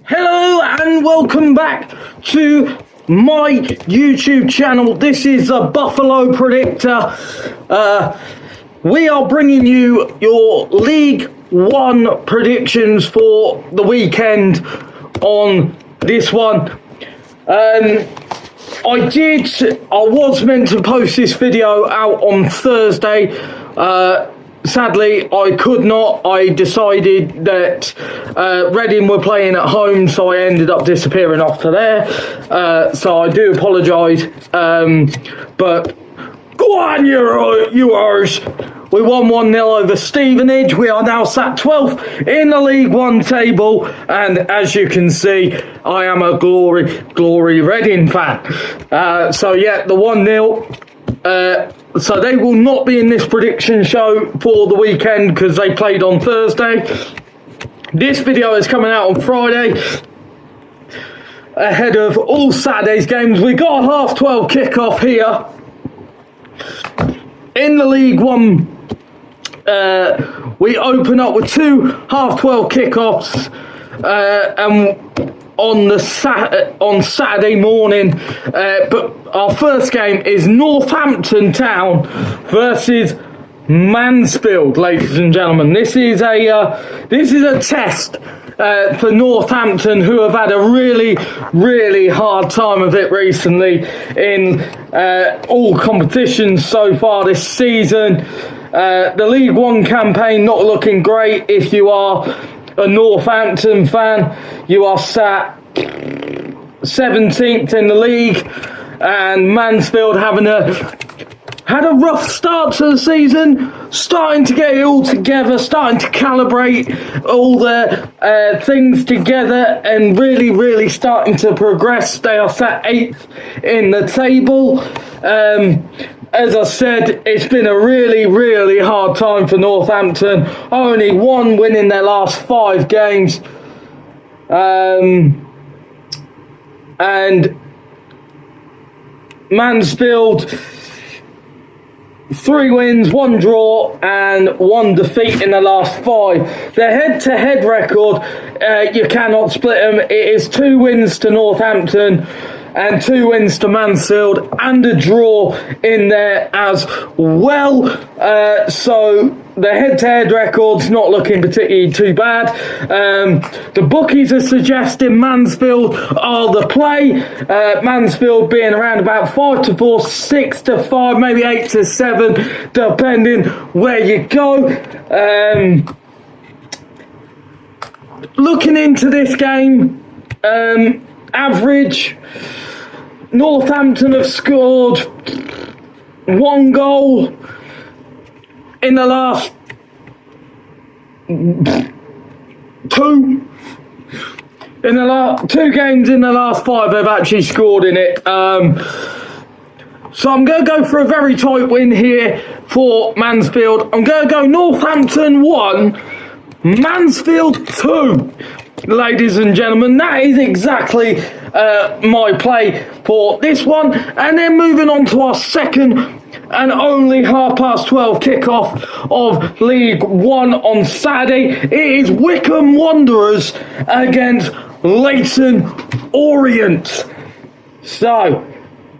Hello and welcome back to my YouTube channel. This is a Buffalo Predictor. We are bringing you your League One predictions for the weekend on this one. I was meant to post this video out on Thursday. Sadly, I could not. I decided that Reading were playing at home, so I ended up disappearing off to there. So I do apologise. But go on, you Irish. We won 1-0 over Stevenage. We are now sat 12th in the League One table. And as you can see, I am a glory Reading fan. So yeah, the 1-0. So they will not be in this prediction show for the weekend because they played on Thursday. This video is coming out on Friday ahead of all Saturday's games. We got a 12:30 kickoff here in the League One. We open up with two 12:30 kickoffs and on Saturday morning, but our first game is Northampton Town versus Mansfield, ladies and gentlemen. This is a test for Northampton, who have had a really hard time of it recently in all competitions so far this season. The League One campaign not looking great. If you are a Northampton fan, you are sat 17th in the league, and Mansfield had a rough start to the season, starting to get it all together, starting to calibrate all the things together, and really starting to progress. They are sat 8th in the table. As I said, it's been a really hard time for Northampton. Only one win in their last 5 games. And Mansfield, 3 wins, 1 draw and 1 defeat in the last 5. Their head-to-head record, you cannot split them. It is 2 wins to Northampton and 2 wins to Mansfield, and a draw in there as well. So the head-to-head record's not looking particularly too bad. The bookies are suggesting Mansfield are the play. Mansfield being around about 5-4, 6-5, maybe 8-7, depending where you go. Looking into this game, average, Northampton have scored 1 goal in the last 2 games in the last 5 they've actually scored in it. So I'm going to go for a very tight win here for Mansfield. I'm going to go Northampton 1, Mansfield 2. Ladies and gentlemen, that is exactly my play for this one. And then moving on to our second and only 12:30 kickoff of League One on Saturday. It is Wycombe Wanderers against Leyton Orient. So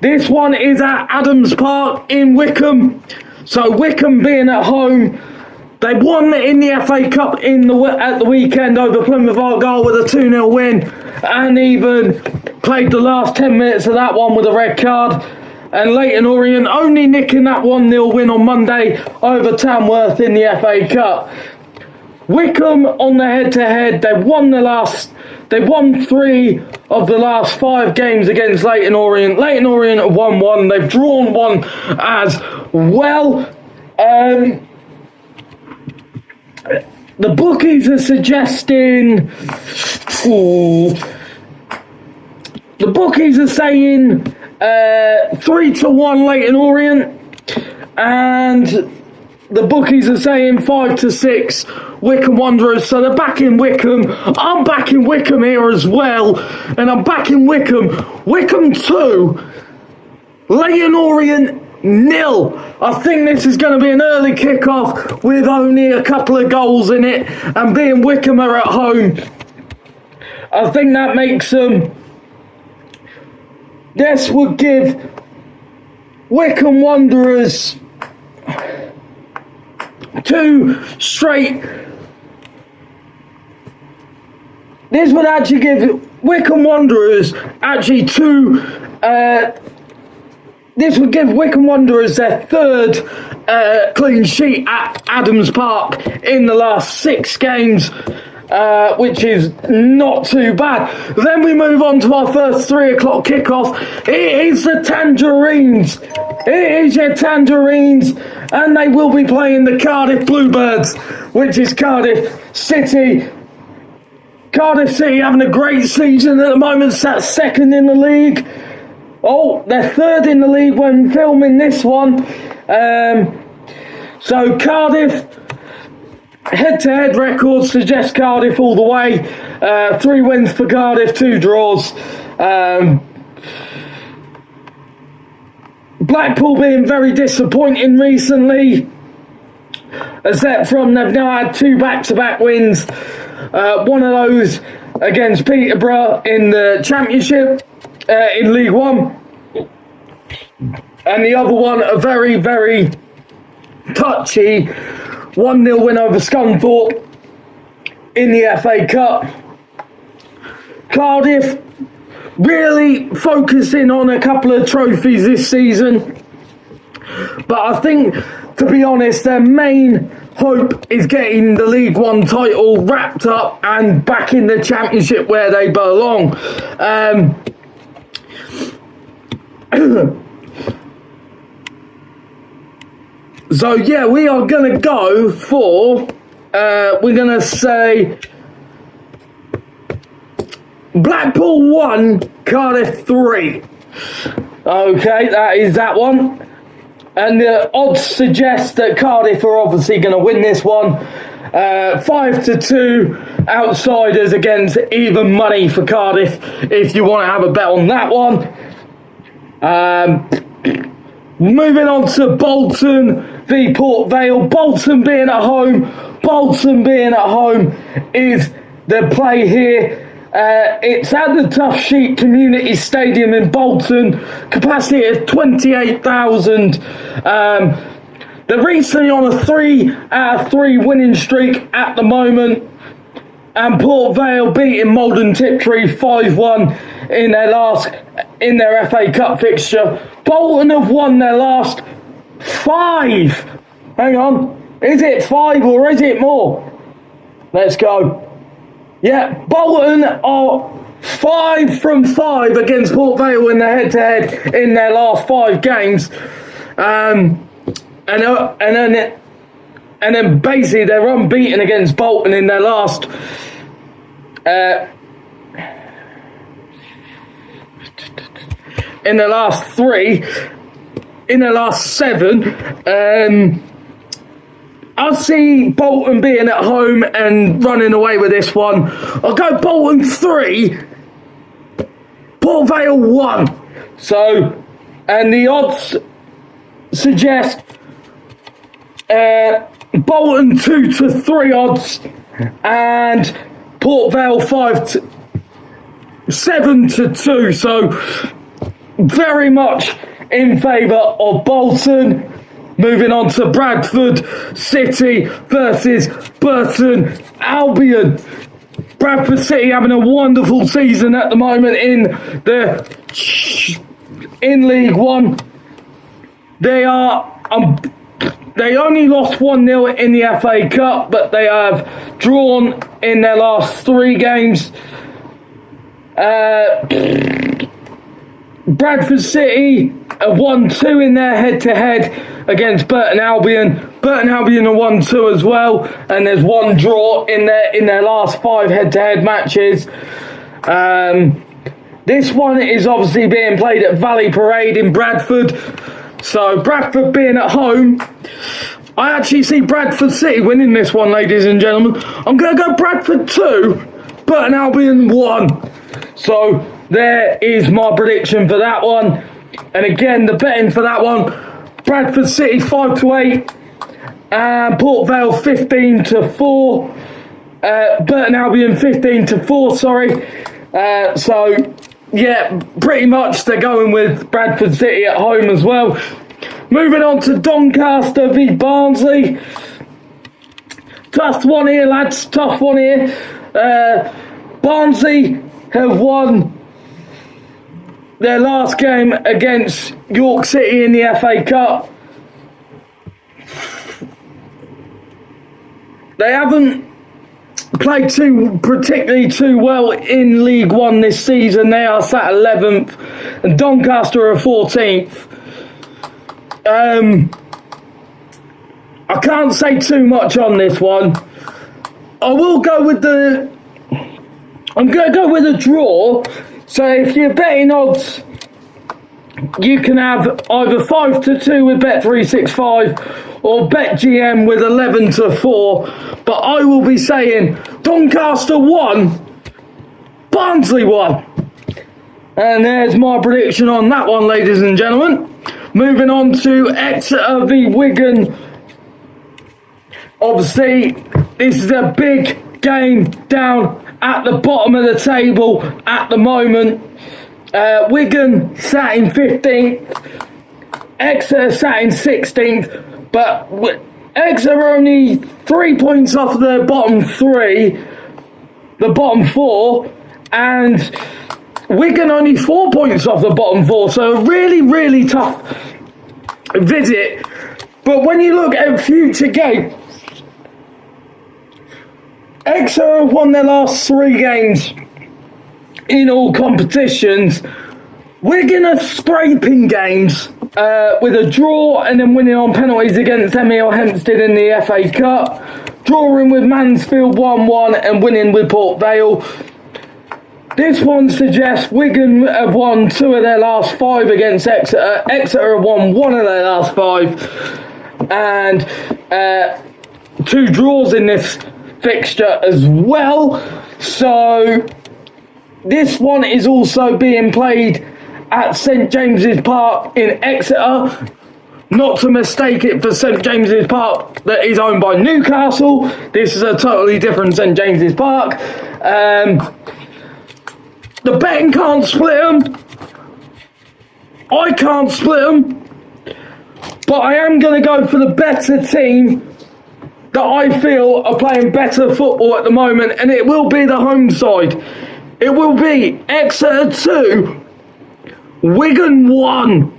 this one is at Adams Park in Wycombe. So Wycombe being at home, they won in the FA Cup at the weekend over Plymouth with a 2-0 win, and even played the last 10 minutes of that one with a red card. And Leyton Orient only nicking that 1-0 win on Monday over Tamworth in the FA Cup. Wycombe on the head-to-head, they won 3 of the last 5 games against Leyton Orient. Leyton Orient have won 1, they've drawn 1 as well. The bookies are suggesting... the bookies are saying 3-1 Leyton Orient, and the bookies are saying 5-6 Wycombe Wanderers. So they're backing Wycombe. I'm backing Wycombe here as well, and I'm backing Wycombe. Wycombe 2, Leyton Orient 0. I think this is going to be an early kickoff with only a couple of goals in it, and being Wycombe are at home, I think that makes them... This would give Wycombe Wanderers 2 straight... This would actually give Wycombe Wanderers actually 2... this would give Wycombe Wanderers their 3rd clean sheet at Adams Park in the last 6 games, which is not too bad. Then we move on to our first 3 o'clock kickoff. It is the Tangerines. It is your Tangerines, and they will be playing the Cardiff Bluebirds, which is Cardiff City. Cardiff City having a great season at the moment, sat 2nd in the league. Oh, they're 3rd in the league when filming this one. So Cardiff, head-to-head records suggest Cardiff all the way. 3 wins for Cardiff, 2 draws. Blackpool being very disappointing recently. Except from they've now had 2 back-to-back wins. One of those against Peterborough in the Championship, in League One. And the other one, a very, very touchy 1-0 win over Scunthorpe in the FA Cup. Cardiff really focusing on a couple of trophies this season. But I think, to be honest, their main hope is getting the League One title wrapped up and back in the Championship where they belong. So yeah, we are going to go for, we're going to say Blackpool 1, Cardiff 3. Okay, that is that one. And the odds suggest that Cardiff are obviously going to win this one. 5-2 outsiders against even money for Cardiff if you want to have a bet on that one. Moving on to Bolton v Port Vale. Bolton being at home is the play here. It's at the Tough Sheet Community Stadium in Bolton, capacity of 28,000. They're recently on a 3-out-of-3 winning streak at the moment, and Port Vale beating Malden Tiptree 5-1 in their FA Cup fixture. Bolton have won their last 5. Hang on, is it 5 or is it more? Let's go. Yeah, Bolton are 5 from 5 against Port Vale in their head-to-head in their last 5 games. And then basically they're unbeaten against Bolton in their last in their last 3, in their last 7. I'll see Bolton being at home and running away with this one. I'll go Bolton 3, Port Vale 1. So, and the odds suggest Bolton 2-3 odds and Port Vale 7-2. So, very much in favour of Bolton. Moving on to Bradford City versus Burton Albion. Bradford City having a wonderful season at the moment in League One. They only lost 1-0 in the FA Cup, but they have drawn in their last 3 games. Bradford City have won 2 in their head-to-head against Burton Albion. Burton Albion are 1-2 as well, and there's 1 draw in their last 5 head-to-head matches. This one is obviously being played at Valley Parade in Bradford. So Bradford being at home, I actually see Bradford City winning this one, ladies and gentlemen. I'm going to go Bradford 2, Burton Albion 1. So there is my prediction for that one. And again, the betting for that one, Bradford City 5-8, and Port Vale 15-4, Burton Albion 15-4, sorry. So, yeah, pretty much they're going with Bradford City at home as well. Moving on to Doncaster v Barnsley. Tough one here, lads. Tough one here. Barnsley have won their last game against York City in the FA Cup. They haven't played particularly too well in League One this season. They are sat 11th, and Doncaster are 14th. I can't say too much on this one. I'm going to go with a draw. So if you're betting odds, you can have either 5-2 with Bet365 or BetGM with 11-4. But I will be saying Doncaster 1, Barnsley 1. And there's my prediction on that one, ladies and gentlemen. Moving on to Exeter v Wigan. Obviously, this is a big game down at the bottom of the table at the moment. Wigan sat in 15th. Exeter sat in 16th. But Exeter are only 3 points off the bottom bottom four. And Wigan only 4 points off the bottom four. So a really, really tough visit. But when you look at future games, Exeter have won their last 3 games in all competitions. Wigan are scraping games with a draw and then winning on penalties against Emil Hempstead in the FA Cup, drawing with Mansfield 1-1 and winning with Port Vale. This one suggests Wigan have won 2 of their last 5 against Exeter. Exeter have won 1 of their last 5 and 2 draws in this fixture as well. So this one is also being played at St James's Park in Exeter. Not to mistake it for St James's Park that is owned by Newcastle. This is a totally different St James's Park. The betting can't split them. I can't split them. But I am going to go for the better team that I feel are playing better football at the moment, and it will be the home side. It will be Exeter 2, Wigan 1.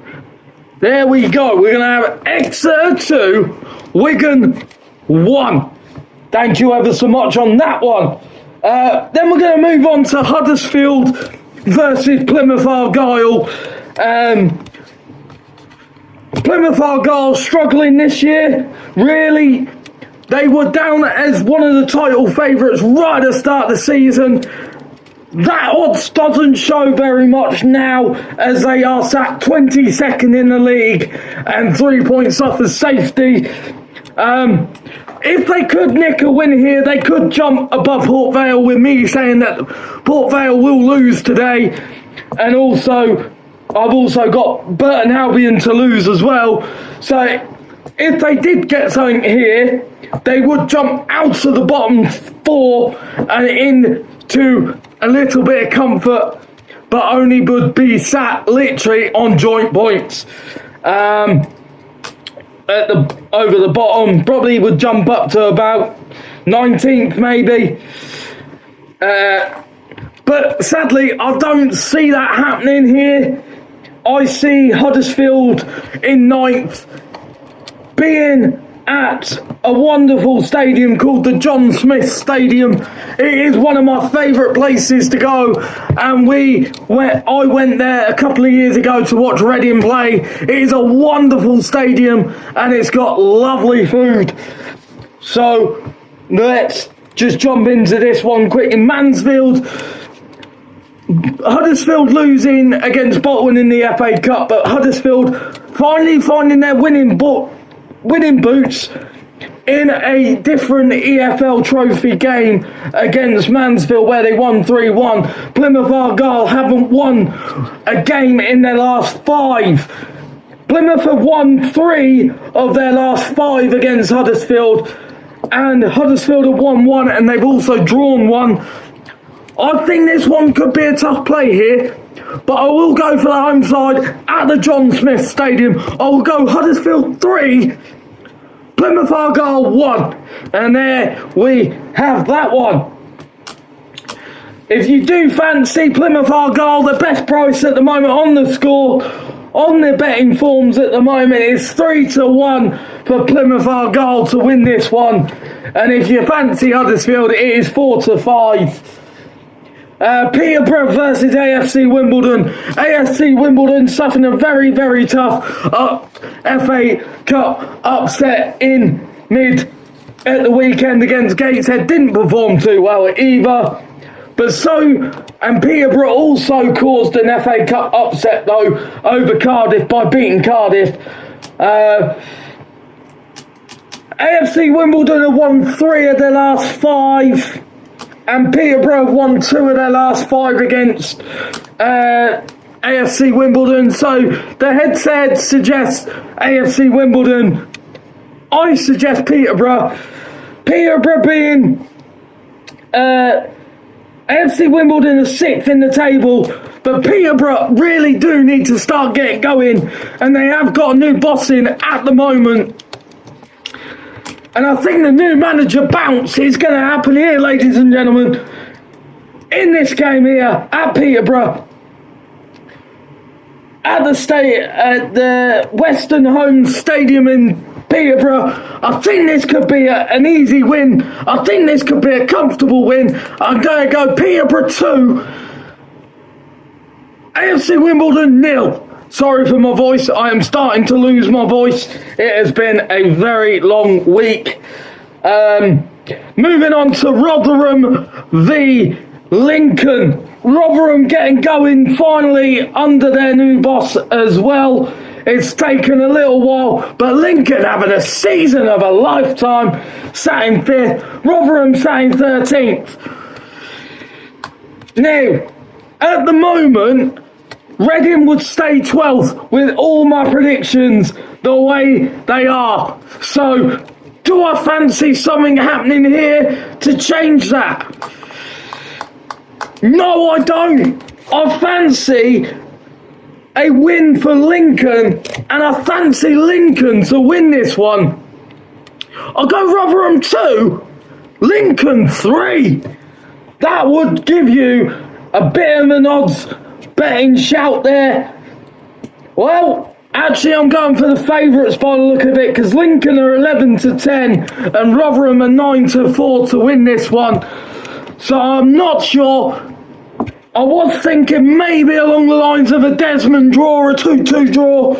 There we go. We're going to have Exeter 2, Wigan 1. Thank you ever so much on that one. Then we're going to move on to Huddersfield versus Plymouth Argyle. Plymouth Argyle struggling this year. Really, they were down as one of the title favourites right at the start of the season. That odds doesn't show very much now as they are sat 22nd in the league and 3 points off of safety. If they could nick a win here, they could jump above Port Vale, with me saying that Port Vale will lose today. And also, I've also got Burton Albion to lose as well. So if they did get something here, they would jump out of the bottom 4 and into a little bit of comfort, but only would be sat literally on joint points. Over the bottom, probably would jump up to about 19th maybe. But sadly, I don't see that happening here. I see Huddersfield in 9th, being at a wonderful stadium called the John Smith Stadium. It is one of my favourite places to go, and I went there a couple of years ago to watch Reading play. It is a wonderful stadium and it's got lovely food. So let's just jump into this one quick. In Mansfield, Huddersfield losing against Bolton in the FA Cup, but Huddersfield finally finding their winning boots in a different EFL trophy game against Mansfield, where they won 3-1. Plymouth Argyle haven't won a game in their last 5. Plymouth have won 3 of their last 5 against Huddersfield, and Huddersfield have won 1, and they've also drawn 1. I think this one could be a tough play here, but I will go for the home side at the John Smith Stadium. I will go Huddersfield 3, Plymouth Argyle 1, and there we have that one. If you do fancy Plymouth Argyle, the best price at the moment on the score, on the betting forms at the moment, is 3-1 for Plymouth Argyle to win this one. And if you fancy Huddersfield, it is 4-5. Peterborough versus AFC Wimbeldon. AFC Wimbeldon suffering a very, very tough FA Cup upset in mid at the weekend against Gateshead. Didn't perform too well either. And Peterborough also caused an FA Cup upset though over Cardiff by beating Cardiff. AFC Wimbeldon have won 3 of their last 5. And Peterborough have won 2 of their last 5 against AFC Wimbeldon. So the head suggests AFC Wimbeldon. I suggest Peterborough. Peterborough being AFC Wimbeldon are 6th in the table. But Peterborough really do need to start getting going. And they have got a new boss in at the moment. And I think the new manager bounce is going to happen here, ladies and gentlemen. In this game here at Peterborough, at the Western Home Stadium in Peterborough, I think this could be an easy win. I think this could be a comfortable win. I'm going to go Peterborough 2, AFC Wimbledon 0. Sorry for my voice, I am starting to lose my voice. It has been a very long week. Moving on to Rotherham v Lincoln. Rotherham getting going finally under their new boss as well. It's taken a little while, but Lincoln having a season of a lifetime. Sat in 5th, Rotherham sat in 13th. Now, at the moment, Reading would stay 12th with all my predictions the way they are. So, do I fancy something happening here to change that? No, I don't. I fancy a win for Lincoln, and I fancy Lincoln to win this one. I'll go Rotherham 2, Lincoln 3. That would give you a bit of an odds betting shout there. Well, actually I'm going for the favourites by the look of it, because Lincoln are 11-10 and Rotherham are 9-4 to win this one. So I'm not sure. I was thinking maybe along the lines of a Desmond draw, a 2-2 draw,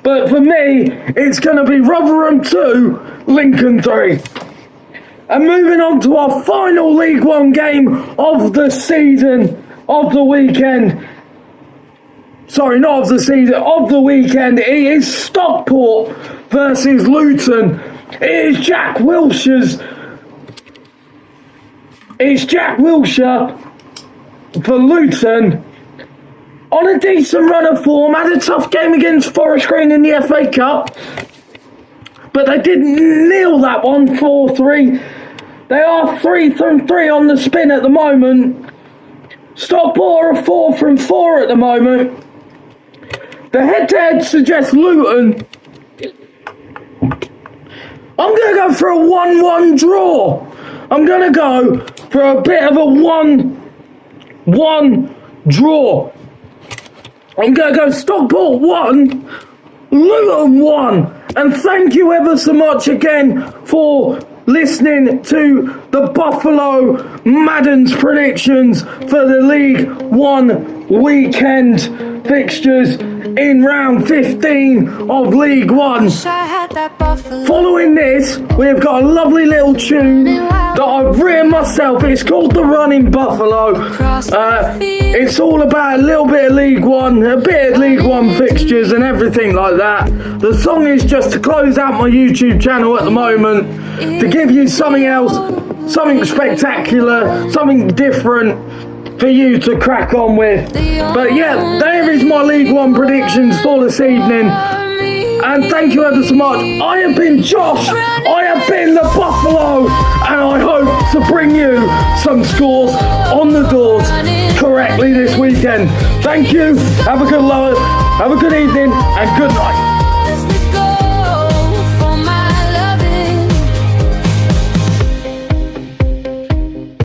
but for me it's going to be Rotherham 2, Lincoln 3. And moving on to our final League One game of the season, of the weekend. Sorry, not of the season, of the weekend. It is Stockport versus Luton. It is Jack Wilshire's. It's Jack Wilshere for Luton. On a decent run of form, had a tough game against Forest Green in the FA Cup. But they did nail that one 4-3. They are 3-3 on the spin at the moment. Stockport are 4-4 at the moment. The head-to-head suggests Luton. I'm going to go for a 1-1 draw. I'm going to go for a bit of a 1-1 draw. I'm going to go Stockport 1, Luton 1. And thank you ever so much again for listening to the Buffalo Madden's predictions for the League One weekend fixtures in round 15 of League One. Following this, we've got a lovely little tune that I've written myself. It's called The Running Buffalo. It's all about a little bit of League One, a bit of League One fixtures and everything like that. The song is just to close out my YouTube channel at the moment, to give you something else, something spectacular, something different for you to crack on with. But yeah, there is my League One predictions for this evening. And thank you ever so much. I have been Josh, I have been the Buffalo, and I hope to bring you some scores on the doors correctly this weekend. Thank you, have a good evening and good night.